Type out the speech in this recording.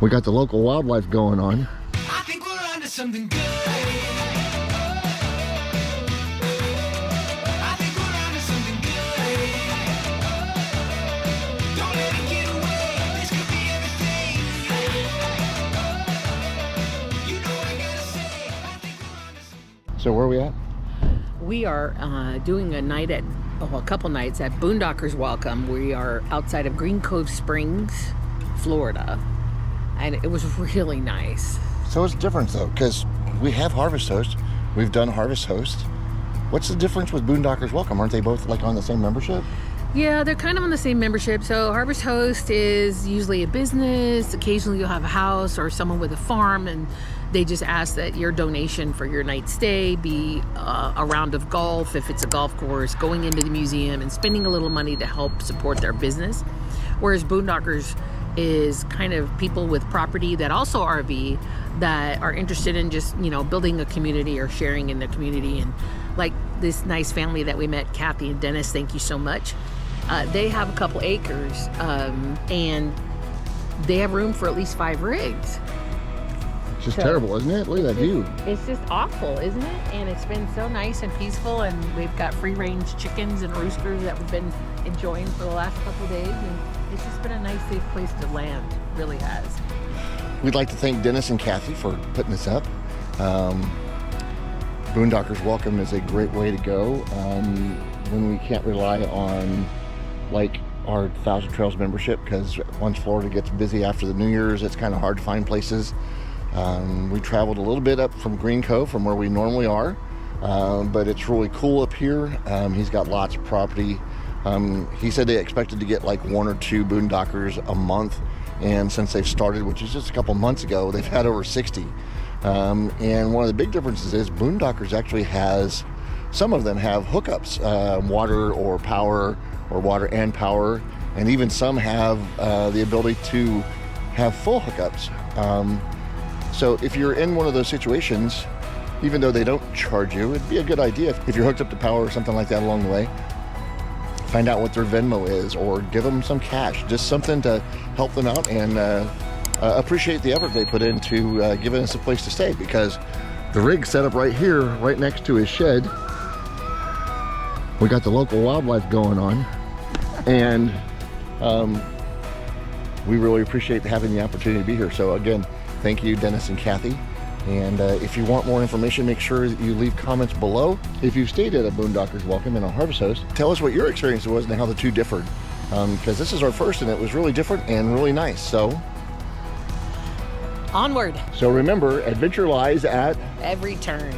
We got the local wildlife going on. I think we're onto something good. I think we're onto something good. Don't let it get away. This could be everything. You know what I gotta say. I think we're onto something. So where are we at? We are doing a night at, a couple nights at Boondockers Welcome. We are outside of Green Cove Springs, Florida. And it was really nice. So it's different though, because we have Harvest Hosts. We've done Harvest Hosts. What's the difference with Boondockers Welcome? Aren't they both like on the same membership? Yeah, they're kind of on the same membership. So Harvest Host is usually a business. Occasionally you'll have a house or someone with a farm, and they just ask that your donation for your night stay be a round of golf, if it's a golf course, going into the museum and spending a little money to help support their business. Whereas Boondockers is kind of people with property that also RV that are interested in just, you know, building a community or sharing in the community. And like this nice family that we met, Kathy and Dennis, thank you so much. They have a couple acres and they have room for at least 5 rigs. It's just terrible, isn't it? Look at that view. It's just awful, isn't it? And it's been so nice and peaceful, and we've got free-range chickens and roosters that we've been enjoying for the last couple of days, and it's just been a nice, safe place to land. It really has. We'd like to thank Dennis and Kathy for putting this up. Boondockers Welcome is a great way to go when we can't rely on like our Thousand Trails membership, because once Florida gets busy after the New Year's, it's kind of hard to find places. We traveled a little bit up from Green Cove from where we normally are, but it's really cool up here. He's got lots of property. He said they expected to get like 1 or 2 boondockers a month, and since they've started, which is just a couple months ago, they've had over 60. And one of the big differences is Boondockers actually has, some of them have hookups, water or power, or water and power, and even some have the ability to have full hookups. So if you're in one of those situations, even though they don't charge you, it'd be a good idea if you're hooked up to power or something like that along the way, find out what their Venmo is or give them some cash, just something to help them out and appreciate the effort they put into giving us a place to stay, because the rig's set up right here, right next to his shed. We got the local wildlife going on, and we really appreciate having the opportunity to be here. So again, thank you, Dennis and Kathy. And if you want more information, make sure that you leave comments below. If you've stayed at a Boondockers Welcome and a Harvest Host, tell us what your experience was and how the two differed. Because this is our first, and it was really different and really nice. So Onward. So remember, adventure lies at every turn.